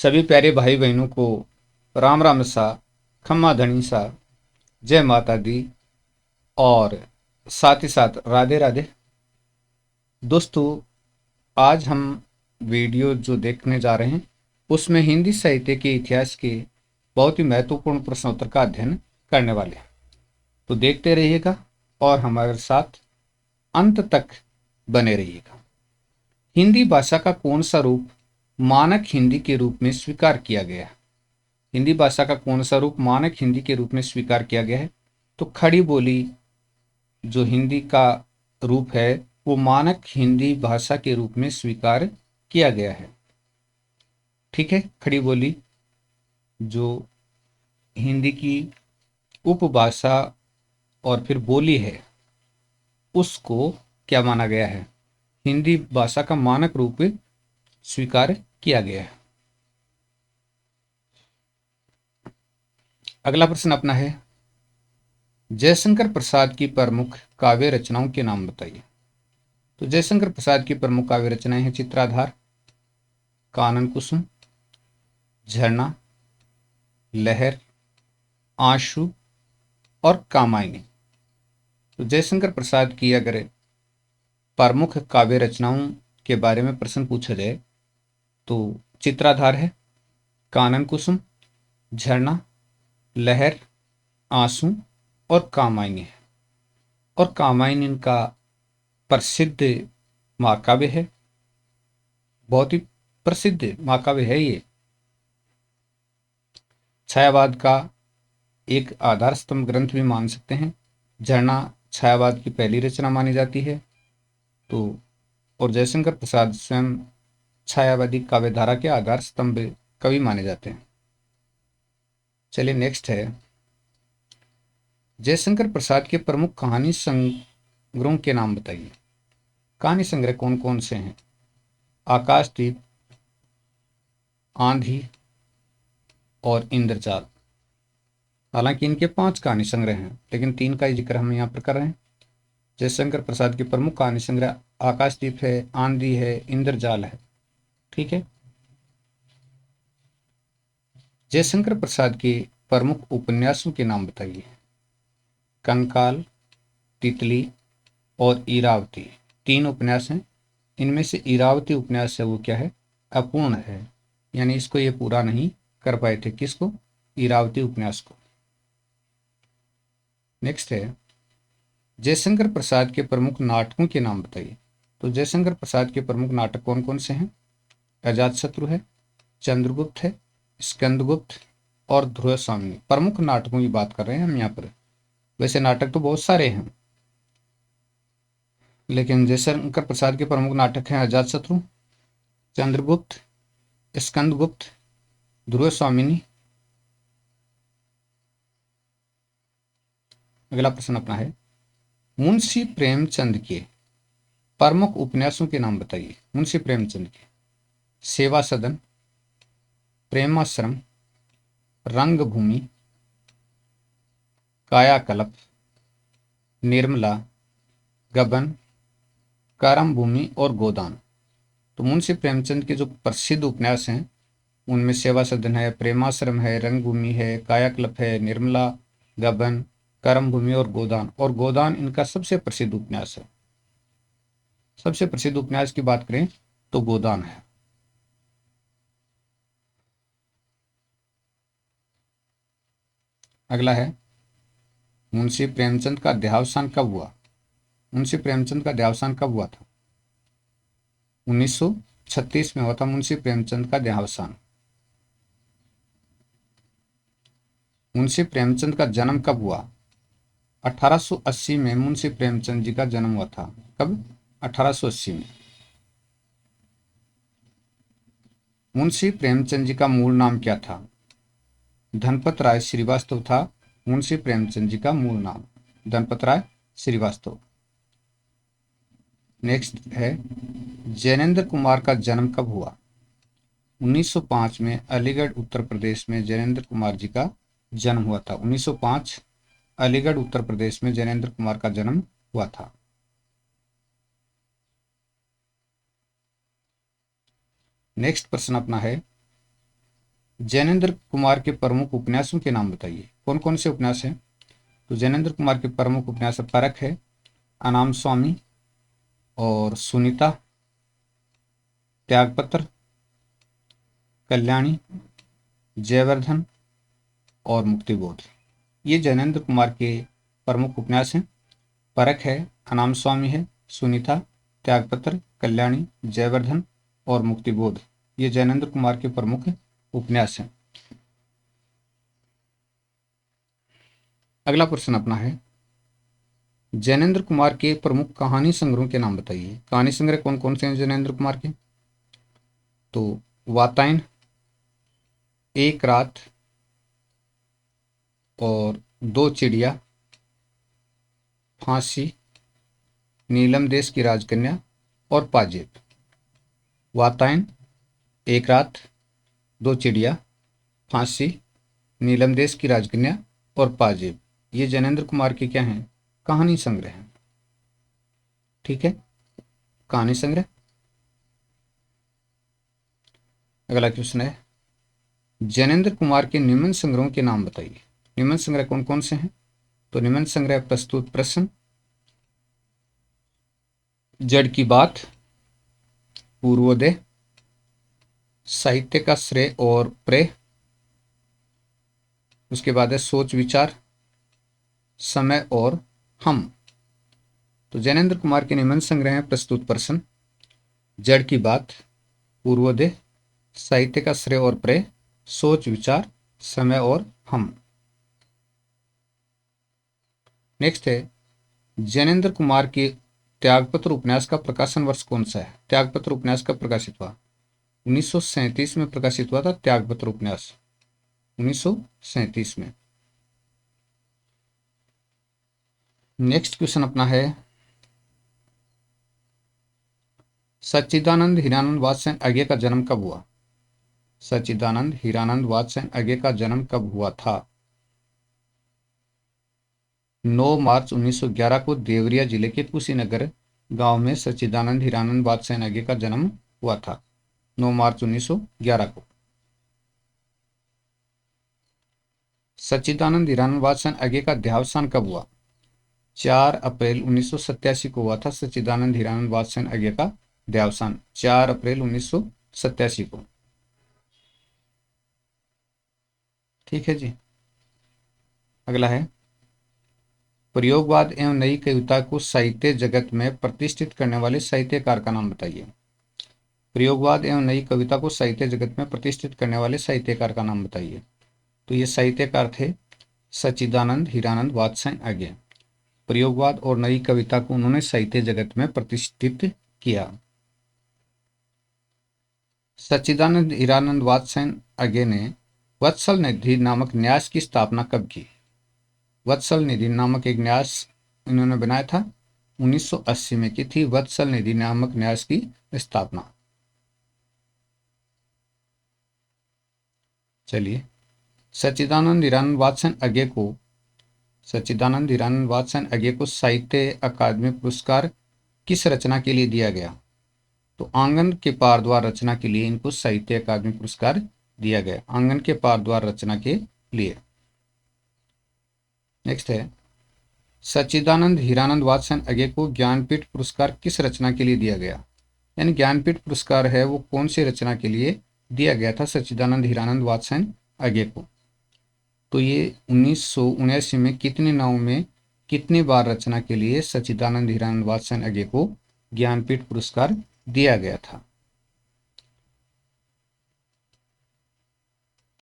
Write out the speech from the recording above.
सभी प्यारे भाई बहनों को राम राम सा, खम्मा धनी सा, जय माता दी और साथ ही साथ राधे राधे। दोस्तों, आज हम वीडियो जो देखने जा रहे हैं उसमें हिंदी साहित्य के इतिहास के बहुत ही महत्वपूर्ण प्रश्नोत्तर का अध्ययन करने वाले हैं। तो देखते रहिएगा और हमारे साथ अंत तक बने रहिएगा। हिंदी भाषा का कौन सा रूप मानक हिंदी के रूप में स्वीकार किया गया है? हिंदी भाषा का कौन सा रूप मानक हिंदी के रूप में स्वीकार किया गया है? तो खड़ी बोली जो हिंदी का रूप है वो मानक हिंदी भाषा के रूप में स्वीकार किया गया है। ठीक है, खड़ी बोली जो हिंदी की उपभाषा और फिर बोली है उसको क्या माना गया है? हिंदी भाषा का मानक रूप स्वीकार किया गया है। अगला प्रश्न अपना है, जयशंकर प्रसाद की प्रमुख काव्य रचनाओं के नाम बताइए। तो जयशंकर प्रसाद की प्रमुख काव्य रचनाएं हैं चित्राधार, कानन कुसुम, झरना, लहर, आंसू और कामायनी। तो जयशंकर प्रसाद की अगर प्रमुख काव्य रचनाओं के बारे में प्रश्न पूछा जाए तो चित्राधार है, कानन कुसुम, झरना, लहर, आंसू और कामायनी है। और कामायनी इनका प्रसिद्ध महाकाव्य है, बहुत ही प्रसिद्ध महाकाव्य है ये। छायावाद का एक आधार स्तंभ ग्रंथ भी मान सकते हैं। झरना छायावाद की पहली रचना मानी जाती है। तो और जयशंकर प्रसाद स्वयं छायावादी काव्यधारा के आधार स्तंभ कवि माने जाते हैं। चलिए नेक्स्ट है, जयशंकर प्रसाद के प्रमुख कहानी संग्रहों के नाम बताइए। कहानी संग्रह कौन कौन से हैं? आकाशदीप, आंधी और इंद्रजाल। हालांकि इनके 5 कहानी संग्रह हैं लेकिन 3 का ही जिक्र हम यहाँ पर कर रहे हैं। जयशंकर प्रसाद के प्रमुख कहानी संग्रह आकाशदीप है, आंधी है, इंद्रजाल है। ठीक है। जयशंकर प्रसाद के प्रमुख उपन्यासों के नाम बताइए। कंकाल, तितली और इरावती। 3 उपन्यास हैं। इनमें से इरावती उपन्यास है वो क्या है? अपूर्ण है, यानी इसको ये पूरा नहीं कर पाए थे। किसको? इरावती उपन्यास को। नेक्स्ट है, जयशंकर प्रसाद के प्रमुख नाटकों के नाम बताइए। तो जयशंकर प्रसाद के प्रमुख नाटक कौन कौन से हैं? अजातशत्रु है, चंद्रगुप्त है, स्कंदगुप्त और ध्रुव स्वामी। प्रमुख नाटकों की बात कर रहे हैं हम यहाँ पर। वैसे नाटक तो बहुत सारे हैं लेकिन जयशंकर प्रसाद के प्रमुख नाटक हैं अजातशत्रु, चंद्रगुप्त, स्कंदगुप्त, ध्रुव स्वामिनी। अगला प्रश्न अपना है, मुंशी प्रेमचंद के प्रमुख उपन्यासों के नाम बताइए। मुंशी प्रेमचंद के सेवा सदन, प्रेमाश्रम, रंगभूमि, कायाकल्प, निर्मला, गबन, करम भूमि और गोदान। तो मुंशी प्रेमचंद के जो प्रसिद्ध उपन्यास हैं उनमें सेवा सदन है, प्रेमाश्रम है, रंगभूमि है, कायाकल्प है, निर्मला, गबन, करम भूमि और गोदान। और गोदान इनका सबसे प्रसिद्ध उपन्यास है। सबसे प्रसिद्ध उपन्यास की बात करें तो गोदान है। अगला है, मुंशी प्रेमचंद का देहावसान कब हुआ? मुंशी प्रेमचंद का देहावसान कब हुआ था? 1936 में हुआ था मुंशी प्रेमचंद का देहावसान। मुंशी प्रेमचंद का जन्म कब हुआ? 1880 में मुंशी प्रेमचंद जी का जन्म हुआ था। कब? 1880 में। मुंशी प्रेमचंद जी का मूल नाम क्या था? धनपत राय श्रीवास्तव था मुंशी प्रेमचंद जी का मूल नाम, धनपत राय श्रीवास्तव। नेक्स्ट है, जैनेन्द्र कुमार का जन्म कब हुआ? 1905 में अलीगढ़ उत्तर प्रदेश में जैनेन्द्र कुमार जी का जन्म हुआ था। 1905 अलीगढ़ उत्तर प्रदेश में जैनेन्द्र कुमार का जन्म हुआ था। नेक्स्ट प्रश्न अपना है, जैनेन्द्र कुमार के प्रमुख उपन्यासों के नाम बताइए। कौन कौन से उपन्यास हैं? तो जैनेन्द्र कुमार के प्रमुख उपन्यास परख है, अनाम स्वामी और सुनीता, त्यागपत्र, कल्याणी, जयवर्धन और मुक्तिबोध। ये जैनेन्द्र कुमार के प्रमुख उपन्यास हैं। परख है, अनाम स्वामी है, सुनीता, त्यागपत्र, कल्याणी, जयवर्धन और मुक्तिबोध। ये जैनेन्द्र कुमार के प्रमुख उपन्यास हैं। अगला प्रश्न अपना है, जैनेन्द्र कुमार के प्रमुख कहानी संग्रहों के नाम बताइए। कहानी संग्रह कौन कौन से हैं जैनेन्द्र कुमार के? तो वातायन, एक रात और दो चिड़िया, फांसी, नीलम देश की राजकन्या और पाजेब। वातायन, एक रात, दो चिड़िया, फांसी, नीलम देश की राजकन्या और पाजेब। ये जैनेन्द्र कुमार के क्या हैं? कहानी संग्रह हैं। ठीक है, कहानी संग्रह। अगला क्वेश्चन है, जैनेन्द्र कुमार के निबंध संग्रहों के नाम बताइए। निबंध संग्रह कौन कौन से हैं? तो निबंध संग्रह प्रस्तुत प्रश्न, जड़ की बात, पूर्वोदय, साहित्य का श्रेय और प्रेय, उसके बाद है सोच विचार, समय और हम। तो जैनेन्द्र कुमार के निबंध संग्रह हैं प्रस्तुत प्रश्न, जड़ की बात, पूर्वोदय, साहित्य का श्रेय और प्रेय, सोच विचार, समय और हम। नेक्स्ट है, जैनेन्द्र कुमार के त्यागपत्र उपन्यास का प्रकाशन वर्ष कौन सा है? त्यागपत्र उपन्यास कब प्रकाशित हुआ? 1937 में प्रकाशित हुआ था त्यागपत्र उपन्यास, 1937 में। नेक्स्ट क्वेश्चन अपना है, सच्चिदानंद हीरानंद वात्स्ययन अज्ञे का जन्म कब हुआ? सच्चिदानंद हीरानंद वात्स्ययन अज्ञे का जन्म कब हुआ था? 9 मार्च 1911 को देवरिया जिले के कुशीनगर गांव में सच्चिदानंद हीरानंद वात्स्ययन अज्ञे का जन्म हुआ था, 9 मार्च 1911 को। सच्चिदानंद हीरानंद वात्स्ययन अज्ञे का देहावसान कब हुआ? 4 अप्रैल 1987 को हुआ था सच्चिदानंद हीरानंद वात्स्ययन अज्ञे का देहावसान, 4 अप्रैल 1987 को। ठीक है जी। अगला है, प्रयोगवाद एवं नई कविता को साहित्य जगत में प्रतिष्ठित करने वाले साहित्यकार का नाम बताइए। प्रयोगवाद एवं नई कविता को साहित्य जगत में प्रतिष्ठित करने वाले साहित्यकार का नाम बताइए। तो ये साहित्यकार थे सच्चिदानंद हीरानंद वात्स्ययन अज्ञे। प्रयोगवाद और नई कविता को उन्होंने साहित्य जगत में प्रतिष्ठित किया। सच्चिदानंद हीरानंद वात्स्ययन अज्ञे ने वत्सल निधि नामक न्यास की स्थापना कब की? वत्सल निधि नामक एक न्यास इन्होंने बनाया था, 1980 में की थी वत्सल निधि नामक न्यास की स्थापना। चलिए, सच्चिदानंद हीरानंद वात्स्ययन अज्ञे को साहित्य अकादमी पुरस्कार किस रचना के लिए दिया गया? तो आंगन के पार द्वार रचना के लिए इनको साहित्य अकादमी पुरस्कार दिया गया, आंगन के पार द्वार रचना के लिए। नेक्स्ट है, सच्चिदानंद हीरानंद वात्स्ययन अज्ञे को ज्ञानपीठ पुरस्कार किस रचना के लिए दिया गया? यानी ज्ञानपीठ पुरस्कार है वो कौन सी रचना के लिए दिया गया था सच्चिदानंद हीरानंद वात्स्ययन अज्ञे को? तो ये 1979 में कितने नावों में कितनी बार रचना के लिए सच्चिदानंद हीरानंद वात्स्ययन अज्ञे को ज्ञानपीठ पुरस्कार दिया गया था?